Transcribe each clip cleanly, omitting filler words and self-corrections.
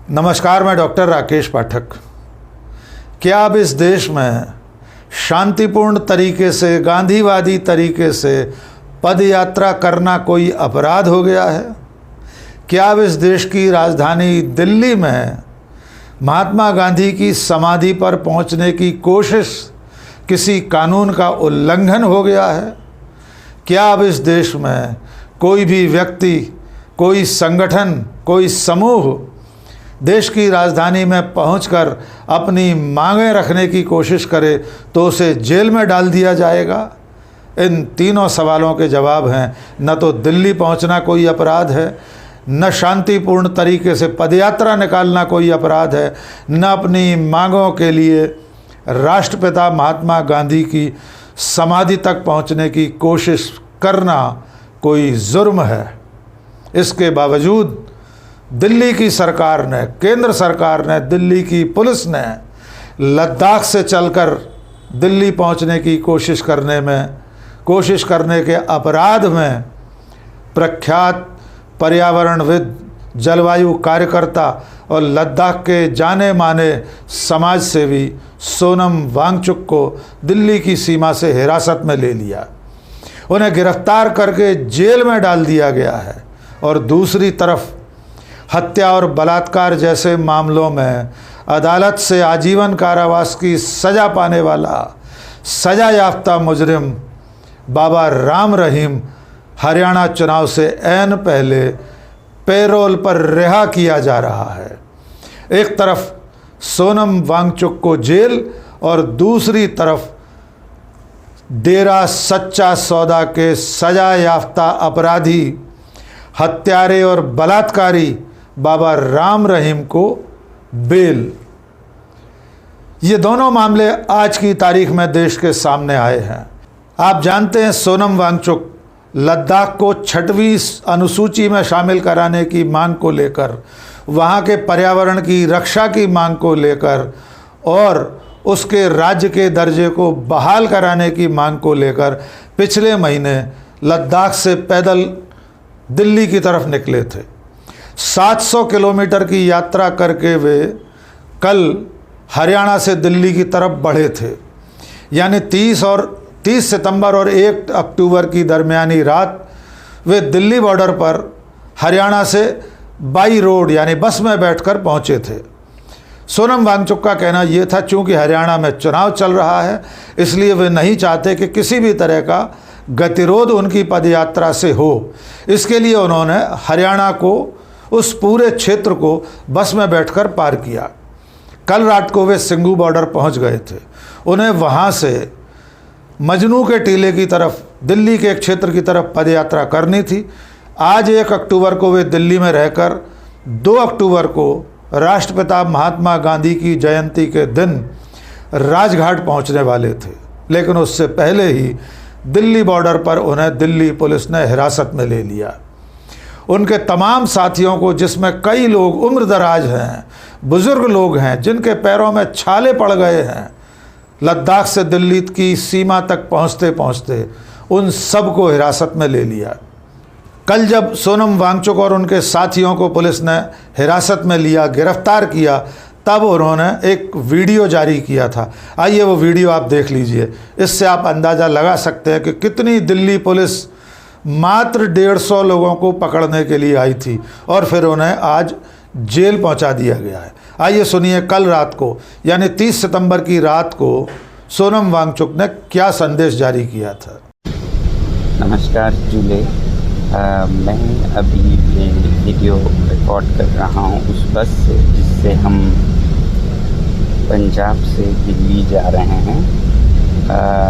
नमस्कार, मैं डॉक्टर राकेश पाठक। क्या अब इस देश में शांतिपूर्ण तरीके से, गांधीवादी तरीके से पद यात्रा करना कोई अपराध हो गया है? क्या अब इस देश की राजधानी दिल्ली में महात्मा गांधी की समाधि पर पहुंचने की कोशिश किसी कानून का उल्लंघन हो गया है? क्या अब इस देश में कोई भी व्यक्ति, कोई संगठन, कोई समूह देश की राजधानी में पहुंचकर अपनी मांगें रखने की कोशिश करे तो उसे जेल में डाल दिया जाएगा? इन तीनों सवालों के जवाब हैं, न तो दिल्ली पहुंचना कोई अपराध है, न शांतिपूर्ण तरीके से पदयात्रा निकालना कोई अपराध है, न अपनी मांगों के लिए राष्ट्रपिता महात्मा गांधी की समाधि तक पहुंचने की कोशिश करना कोई जुर्म है। इसके बावजूद दिल्ली की सरकार ने, केंद्र सरकार ने, दिल्ली की पुलिस ने लद्दाख से चलकर दिल्ली पहुंचने की कोशिश करने के अपराध में प्रख्यात पर्यावरणविद, जलवायु कार्यकर्ता और लद्दाख के जाने माने समाज सेवी सोनम वांगचुक को दिल्ली की सीमा से हिरासत में ले लिया। उन्हें गिरफ्तार करके जेल में डाल दिया गया है। और दूसरी तरफ हत्या और बलात्कार जैसे मामलों में अदालत से आजीवन कारावास की सज़ा पाने वाला सज़ा याफ्ता मुजरिम बाबा राम रहीम हरियाणा चुनाव से ऐन पहले पैरोल पर रिहा किया जा रहा है। एक तरफ सोनम वांगचुक को जेल और दूसरी तरफ डेरा सच्चा सौदा के सज़ा याफ्ता अपराधी, हत्यारे और बलात्कारी बाबा राम रहीम को बेल। ये दोनों मामले आज की तारीख में देश के सामने आए हैं। आप जानते हैं, सोनम वांगचुक लद्दाख को 6वीं अनुसूची में शामिल कराने की मांग को लेकर, वहाँ के पर्यावरण की रक्षा की मांग को लेकर और उसके राज्य के दर्जे को बहाल कराने की मांग को लेकर पिछले महीने लद्दाख से पैदल दिल्ली की तरफ निकले थे। 700 किलोमीटर की यात्रा करके वे कल हरियाणा से दिल्ली की तरफ बढ़े थे। यानी 30 सितंबर और 1 अक्टूबर की दरमियानी रात वे दिल्ली बॉर्डर पर हरियाणा से बाई रोड यानी बस में बैठकर पहुंचे थे। सोनम वांगचुक का कहना यह था, चूंकि हरियाणा में चुनाव चल रहा है इसलिए वे नहीं चाहते कि किसी भी तरह का गतिरोध उनकी पदयात्रा से हो। इसके लिए उन्होंने हरियाणा को, उस पूरे क्षेत्र को बस में बैठकर पार किया। कल रात को वे सिंघू बॉर्डर पहुंच गए थे। उन्हें वहां से मजनू के टीले की तरफ, दिल्ली के एक क्षेत्र की तरफ पदयात्रा करनी थी। आज 1 अक्टूबर को वे दिल्ली में रहकर 2 अक्टूबर को राष्ट्रपिता महात्मा गांधी की जयंती के दिन राजघाट पहुंचने वाले थे। लेकिन उससे पहले ही दिल्ली बॉर्डर पर उन्हें दिल्ली पुलिस ने हिरासत में ले लिया। उनके तमाम साथियों को, जिसमें कई लोग उम्रदराज हैं, बुजुर्ग लोग हैं, जिनके पैरों में छाले पड़ गए हैं, लद्दाख से दिल्ली की सीमा तक पहुंचते पहुंचते उन सबको हिरासत में ले लिया। कल जब सोनम वांगचुक और उनके साथियों को पुलिस ने हिरासत में लिया, गिरफ्तार किया, तब उन्होंने एक वीडियो जारी किया था। आइए वो वीडियो आप देख लीजिए। इससे आप अंदाज़ा लगा सकते हैं कि कितनी दिल्ली पुलिस मात्र 150 लोगों को पकड़ने के लिए आई थी और फिर उन्हें आज जेल पहुंचा दिया गया है। आइए सुनिए कल रात को, यानी 30 सितंबर की रात को सोनम वांगचुक ने क्या संदेश जारी किया था। नमस्कार जूले, मैं अभी ये वीडियो रिकॉर्ड कर रहा हूँ उस बस से जिससे हम पंजाब से दिल्ली जा रहे हैं।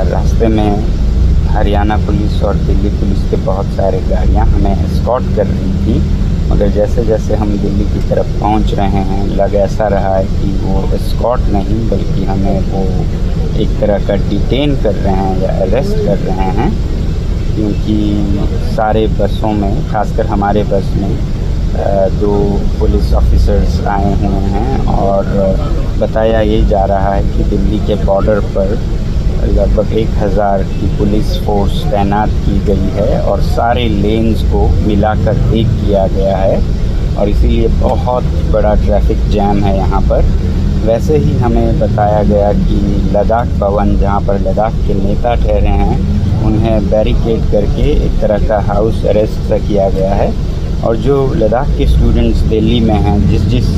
रास्ते में हरियाणा पुलिस और दिल्ली पुलिस के बहुत सारे गाड़ियाँ हमें एस्कॉर्ट कर रही थी, मगर जैसे जैसे हम दिल्ली की तरफ पहुंच रहे हैं लग ऐसा रहा है कि वो एस्कॉर्ट नहीं बल्कि हमें वो एक तरह का डिटेन कर रहे हैं या अरेस्ट कर रहे हैं, क्योंकि सारे बसों में, खासकर हमारे बस में 2 पुलिस ऑफिसर्स आए हुए हैं और बताया ये जा रहा है कि दिल्ली के बॉर्डर पर लगभग 1000 की पुलिस फोर्स तैनात की गई है और सारे लेन्स को मिलाकर एक किया गया है और इसीलिए बहुत बड़ा ट्रैफिक जैम है यहाँ पर। वैसे ही हमें बताया गया कि लद्दाख भवन, जहाँ पर लद्दाख के नेता ठहरे हैं, उन्हें बैरिकेड करके एक तरह का हाउस अरेस्ट किया गया है। और जो लद्दाख के स्टूडेंट्स दिल्ली में हैं, जिस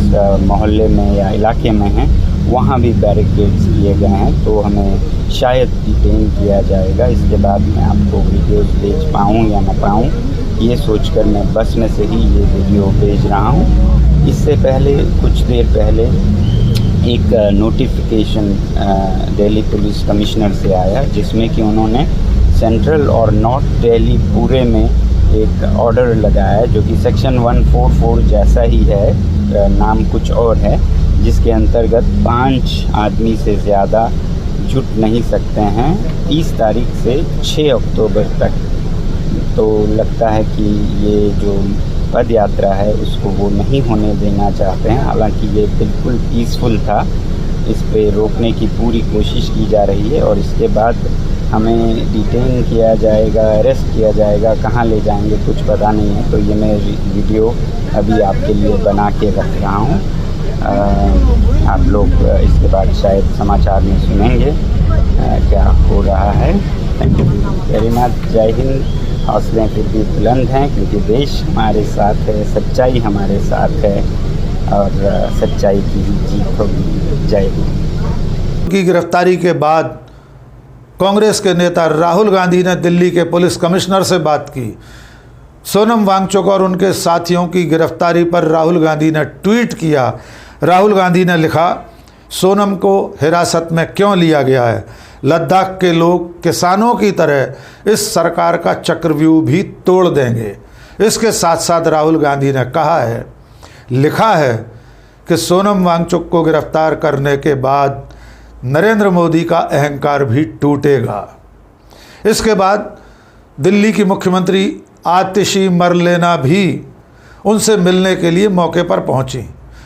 मोहल्ले में या इलाके में हैं, वहाँ भी बैरिकेड्स किए गए हैं। तो हमें शायद डिटेन किया जाएगा। इसके बाद मैं आपको वीडियोस भेज पाऊँ या ना पाऊँ, ये सोचकर मैं बस में से ही ये वीडियो भेज रहा हूँ। इससे पहले, कुछ देर पहले एक नोटिफिकेशन दिल्ली पुलिस कमिश्नर से आया, जिसमें कि उन्होंने सेंट्रल और नॉर्थ दिल्ली पूरे में एक ऑर्डर लगाया है, जो कि सेक्शन 144 जैसा ही है, नाम कुछ और है, जिसके अंतर्गत 5 आदमी से ज़्यादा जुट नहीं सकते हैं 30 तारीख से 6 अक्टूबर तक। तो लगता है कि ये जो पद यात्रा है उसको वो नहीं होने देना चाहते हैं। हालांकि ये बिल्कुल पीसफुल था, इस पे रोकने की पूरी कोशिश की जा रही है। और इसके बाद हमें डिटेन किया जाएगा, अरेस्ट किया जाएगा, कहाँ ले जाएंगे कुछ पता नहीं है। तो ये मैं वीडियो अभी आपके लिए बना के रख रहा हूँ। आप लोग इसके बाद शायद समाचार में सुनेंगे क्या हो रहा है। Thank you very much. जय हिंद। हौसले फिर भी बुलंद हैं, क्योंकि देश हमारे साथ है, सच्चाई हमारे साथ है और सच्चाई की ही जीत होगी। जय हिंद। की गिरफ्तारी के बाद कांग्रेस के नेता राहुल गांधी ने दिल्ली के पुलिस कमिश्नर से बात की। सोनम वांगचुक और उनके साथियों की गिरफ्तारी पर राहुल गांधी ने ट्वीट किया। राहुल गांधी ने लिखा, सोनम को हिरासत में क्यों लिया गया है? लद्दाख के लोग किसानों की तरह इस सरकार का चक्रव्यूह भी तोड़ देंगे। इसके साथ साथ राहुल गांधी ने कहा है, लिखा है कि सोनम वांगचुक को गिरफ्तार करने के बाद नरेंद्र मोदी का अहंकार भी टूटेगा। इसके बाद दिल्ली की मुख्यमंत्री आतिशी मरलेना भी उनसे मिलने के लिए मौके पर पहुंची,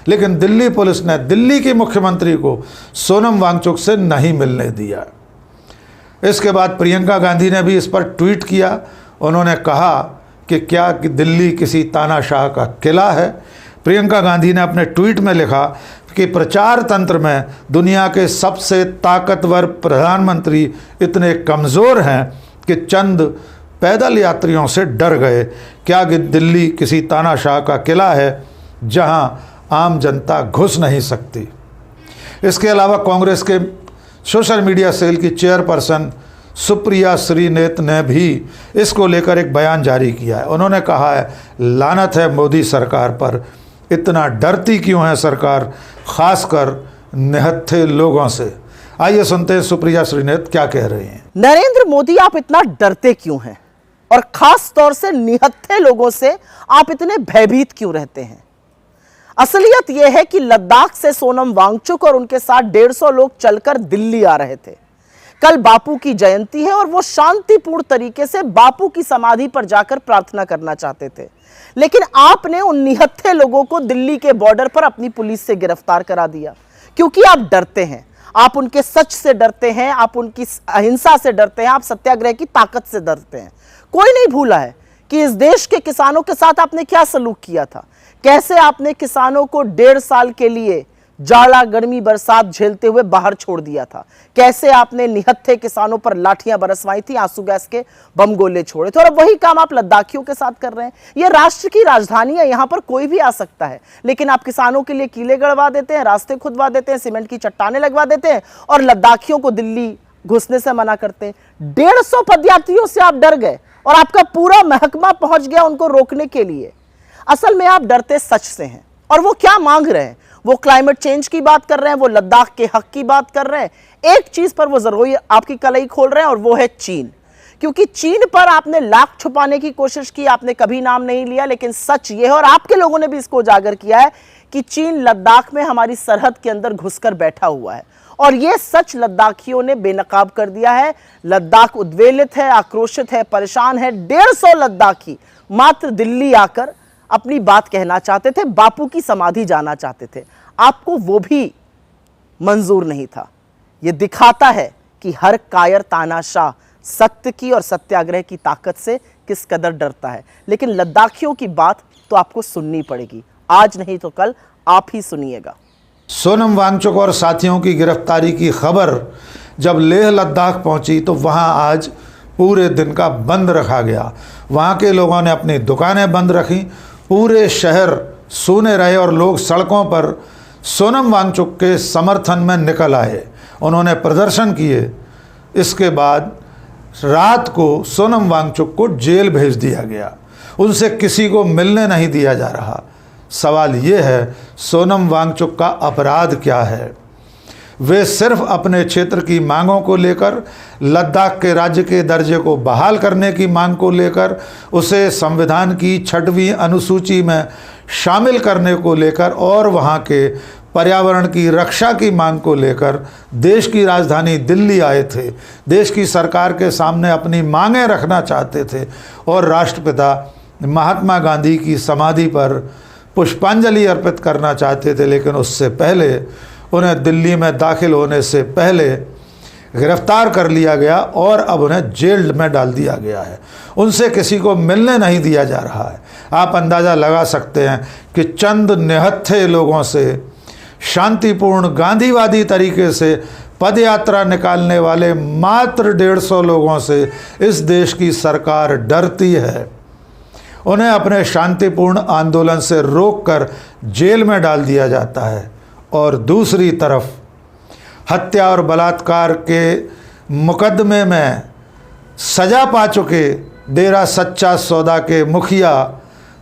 लेकिन दिल्ली पुलिस ने दिल्ली की मुख्यमंत्री को सोनम वांगचुक से नहीं मिलने दिया। इसके बाद प्रियंका गांधी ने भी इस पर ट्वीट किया। उन्होंने कहा कि क्या कि दिल्ली किसी तानाशाह का किला है? प्रियंका गांधी ने अपने ट्वीट में लिखा कि प्रचार तंत्र में दुनिया के सबसे ताकतवर प्रधानमंत्री इतने कमज़ोर हैं कि चंद पैदल यात्रियों से डर गए। क्या कि दिल्ली किसी तानाशाह का किला है जहां आम जनता घुस नहीं सकती? इसके अलावा कांग्रेस के सोशल मीडिया सेल की चेयरपर्सन सुप्रिया श्रीनेत ने भी इसको लेकर एक बयान जारी किया है। उन्होंने कहा है, लानत है मोदी सरकार पर, इतना डरती क्यों है सरकार, खासकर निहत्थे लोगों से। आइए सुनते हैं सुप्रिया श्रीनेत क्या कह रही हैं। नरेंद्र मोदी, आप इतना डरते क्यों हैं और खास तौर से निहत्थे लोगों से आप इतने भयभीत क्यों रहते हैं? असलियत यह है कि लद्दाख से सोनम वांगचुक और उनके साथ 150 लोग चलकर दिल्ली आ रहे थे। कल बापू की जयंती है और वो शांतिपूर्ण तरीके से बापू की समाधि पर जाकर प्रार्थना करना चाहते थे, लेकिन आपने उन निहत्थे लोगों को दिल्ली के बॉर्डर पर अपनी पुलिस से गिरफ्तार करा दिया, क्योंकि आप डरते हैं। आप उनके सच से डरते हैं, आप उनकी अहिंसा से डरते हैं, आप सत्याग्रह की ताकत से डरते हैं। कोई नहीं भूला है कि इस देश के किसानों के साथ आपने क्या सलूक किया था, कैसे आपने किसानों को 1.5 साल के लिए जाड़ा गर्मी बरसात झेलते हुए बाहर छोड़ दिया था, कैसे आपने निहत्थे किसानों पर लाठियां बरसवाई थी, आंसू गैस के बम गोले छोड़े थे। और वही काम आप लद्दाखियों के साथ कर रहे हैं। यह राष्ट्र की राजधानी है, यहां पर कोई भी आ सकता है, लेकिन आप किसानों के लिए किले गड़वा देते हैं, रास्ते खुदवा देते हैं, सीमेंट की चट्टाने लगवा देते हैं और लद्दाखियों को दिल्ली घुसने से मना करते हैं। 150 पदयात्रियों से आप डर गए और आपका पूरा महकमा पहुंच गया उनको रोकने के लिए। असल में आप डरते सच से हैं। और वो क्या मांग रहे हैं? वो क्लाइमेट चेंज की बात कर रहे हैं, वो लद्दाख के हक की बात कर रहे हैं। एक चीज पर वो जरूर आपकी कलई खोल रहे हैं और वो है चीन, क्योंकि चीन पर आपने लाख छुपाने की कोशिश की, आपने कभी नाम नहीं लिया, लेकिन सच ये है और आपके लोगों ने भी इसको उजागर किया है कि चीन लद्दाख में हमारी सरहद के अंदर घुसकर बैठा हुआ है। और यह सच लद्दाखियों ने बेनकाब कर दिया है। लद्दाख उद्वेलित है, आक्रोशित है, परेशान है। 150 लद्दाखी मात्र दिल्ली आकर अपनी बात कहना चाहते थे, बापू की समाधि जाना चाहते थे। आपको वो भी मंजूर नहीं था। यह दिखाता है कि हर कायर तानाशाह सत्य की और सत्याग्रह की ताकत से किस कदर डरता है। लेकिन लद्दाखियों की बात तो आपको सुननी पड़ेगी। आज नहीं तो कल आप ही सुनिएगा। सोनम वांगचुक और साथियों की गिरफ्तारी की खबर जब लेह लद्दाख पहुंची तो वहां आज पूरे दिन का बंद रखा गया। वहां के लोगों ने अपनी दुकानें बंद रखी, पूरे शहर सूने रहे और लोग सड़कों पर सोनम वांगचुक के समर्थन में निकल आए, उन्होंने प्रदर्शन किए। इसके बाद रात को सोनम वांगचुक को जेल भेज दिया गया, उनसे किसी को मिलने नहीं दिया जा रहा। सवाल ये है, सोनम वांगचुक का अपराध क्या है? वे सिर्फ अपने क्षेत्र की मांगों को लेकर, लद्दाख के राज्य के दर्जे को बहाल करने की मांग को लेकर, उसे संविधान की 6वीं अनुसूची में शामिल करने को लेकर और वहाँ के पर्यावरण की रक्षा की मांग को लेकर देश की राजधानी दिल्ली आए थे, देश की सरकार के सामने अपनी मांगें रखना चाहते थे और राष्ट्रपिता महात्मा गांधी की समाधि पर पुष्पांजलि अर्पित करना चाहते थे। लेकिन उससे पहले उन्हें दिल्ली में दाखिल होने से पहले गिरफ्तार कर लिया गया और अब उन्हें जेल में डाल दिया गया है। उनसे किसी को मिलने नहीं दिया जा रहा है। आप अंदाज़ा लगा सकते हैं कि चंद निहत्थे लोगों से, शांतिपूर्ण गांधीवादी तरीके से पदयात्रा निकालने वाले मात्र 150 लोगों से इस देश की सरकार डरती है। उन्हें अपने शांतिपूर्ण आंदोलन से रोककर जेल में डाल दिया जाता है और दूसरी तरफ हत्या और बलात्कार के मुकदमे में सजा पा चुके डेरा सच्चा सौदा के मुखिया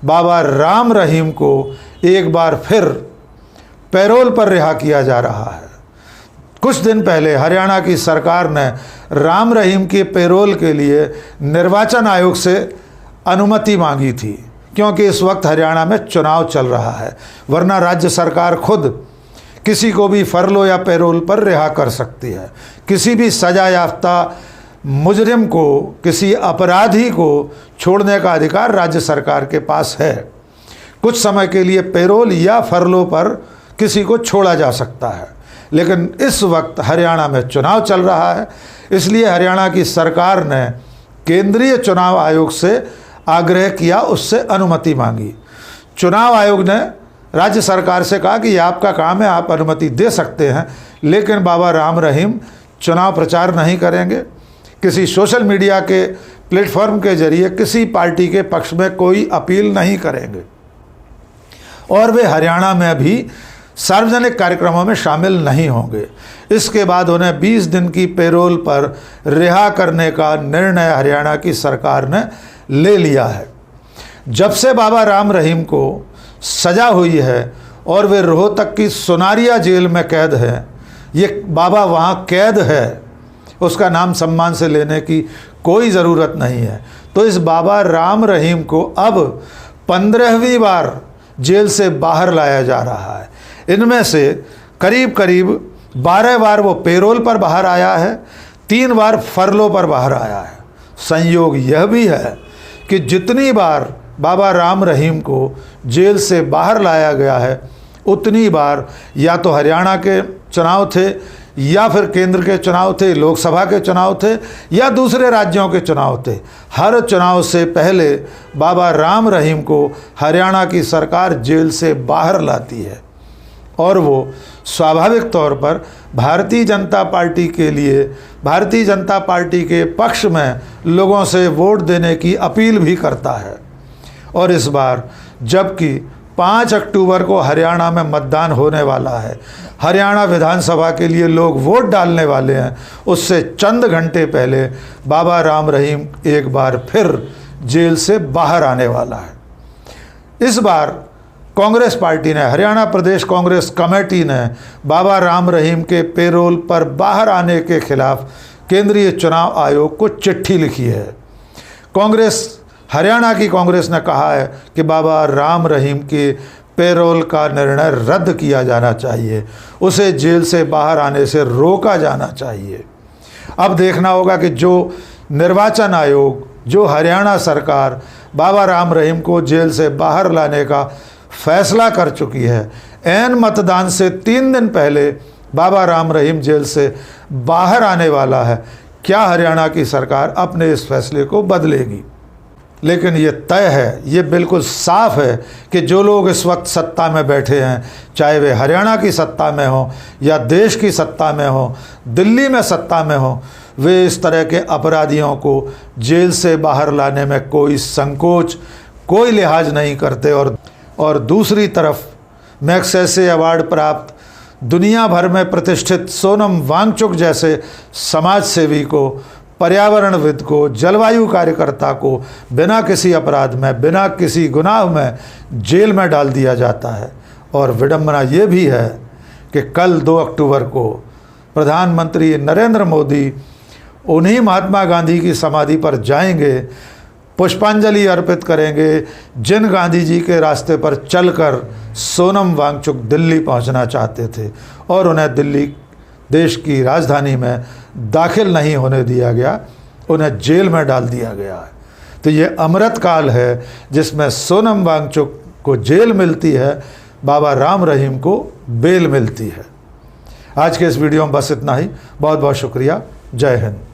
बाबा राम रहीम को एक बार फिर पैरोल पर रिहा किया जा रहा है। कुछ दिन पहले हरियाणा की सरकार ने राम रहीम के पैरोल के लिए निर्वाचन आयोग से अनुमति मांगी थी, क्योंकि इस वक्त हरियाणा में चुनाव चल रहा है, वरना राज्य सरकार खुद किसी को भी फरलो या पैरोल पर रिहा कर सकती है। किसी भी सजा याफ्ता मुजरिम को, किसी अपराधी को छोड़ने का अधिकार राज्य सरकार के पास है। कुछ समय के लिए पैरोल या फरलो पर किसी को छोड़ा जा सकता है, लेकिन इस वक्त हरियाणा में चुनाव चल रहा है, इसलिए हरियाणा की सरकार ने केंद्रीय चुनाव आयोग से आग्रह किया, उससे अनुमति मांगी। चुनाव आयोग ने राज्य सरकार से कहा कि यह आपका काम है, आप अनुमति दे सकते हैं, लेकिन बाबा राम रहीम चुनाव प्रचार नहीं करेंगे, किसी सोशल मीडिया के प्लेटफॉर्म के जरिए किसी पार्टी के पक्ष में कोई अपील नहीं करेंगे और वे हरियाणा में भी सार्वजनिक कार्यक्रमों में शामिल नहीं होंगे। इसके बाद उन्हें 20 दिन की पैरोल पर रिहा करने का निर्णय हरियाणा की सरकार ने ले लिया है। जब से बाबा राम रहीम को सजा हुई है और वे रोहतक की सुनारिया जेल में कैद है, ये बाबा वहाँ कैद है, उसका नाम सम्मान से लेने की कोई ज़रूरत नहीं है। तो इस बाबा राम रहीम को अब 15वीं बार जेल से बाहर लाया जा रहा है। इनमें से करीब करीब 12 बार वो पैरोल पर बाहर आया है, 3 बार फरलो पर बाहर आया है। संयोग यह भी है कि जितनी बार बाबा राम रहीम को जेल से बाहर लाया गया है, उतनी बार या तो हरियाणा के चुनाव थे या फिर केंद्र के चुनाव थे, लोकसभा के चुनाव थे या दूसरे राज्यों के चुनाव थे। हर चुनाव से पहले बाबा राम रहीम को हरियाणा की सरकार जेल से बाहर लाती है और वो स्वाभाविक तौर पर भारतीय जनता पार्टी के लिए, भारतीय जनता पार्टी के पक्ष में लोगों से वोट देने की अपील भी करता है। और इस बार जबकि 5 अक्टूबर को हरियाणा में मतदान होने वाला है, हरियाणा विधानसभा के लिए लोग वोट डालने वाले हैं, उससे चंद घंटे पहले बाबा राम रहीम एक बार फिर जेल से बाहर आने वाला है। इस बार कांग्रेस पार्टी ने, हरियाणा प्रदेश कांग्रेस कमेटी ने बाबा राम रहीम के पैरोल पर बाहर आने के खिलाफ केंद्रीय चुनाव आयोग को चिट्ठी लिखी है। कांग्रेस, हरियाणा की कांग्रेस ने कहा है कि बाबा राम रहीम के पैरोल का निर्णय रद्द किया जाना चाहिए, उसे जेल से बाहर आने से रोका जाना चाहिए। अब देखना होगा कि जो निर्वाचन आयोग, जो हरियाणा सरकार बाबा राम रहीम को जेल से बाहर लाने का फैसला कर चुकी है, ऐन मतदान से 3 दिन पहले बाबा राम रहीम जेल से बाहर आने वाला है, क्या हरियाणा की सरकार अपने इस फैसले को बदलेगी? लेकिन ये तय है, ये बिल्कुल साफ है कि जो लोग इस वक्त सत्ता में बैठे हैं, चाहे वे हरियाणा की सत्ता में हो या देश की सत्ता में हो, दिल्ली में सत्ता में हो, वे इस तरह के अपराधियों को जेल से बाहर लाने में कोई संकोच, कोई लिहाज नहीं करते। और दूसरी तरफ मैग्सेसे अवार्ड प्राप्त दुनिया भर में प्रतिष्ठित सोनम वांगचुक जैसे समाज सेवी को, पर्यावरणविद को, जलवायु कार्यकर्ता को बिना किसी अपराध में, बिना किसी गुनाह में जेल में डाल दिया जाता है। और विडंबना ये भी है कि कल 2 अक्टूबर को प्रधानमंत्री नरेंद्र मोदी उन्हीं महात्मा गांधी की समाधि पर जाएंगे, पुष्पांजलि अर्पित करेंगे, जिन गांधी जी के रास्ते पर चलकर सोनम वांगचुक दिल्ली पहुंचना चाहते थे और उन्हें दिल्ली देश की राजधानी में दाखिल नहीं होने दिया गया, उन्हें जेल में डाल दिया गया है। तो ये अमृत काल है जिसमें सोनम वांगचुक को जेल मिलती है, बाबा राम रहीम को बेल मिलती है। आज के इस वीडियो में बस इतना ही। बहुत बहुत शुक्रिया। जय हिंद।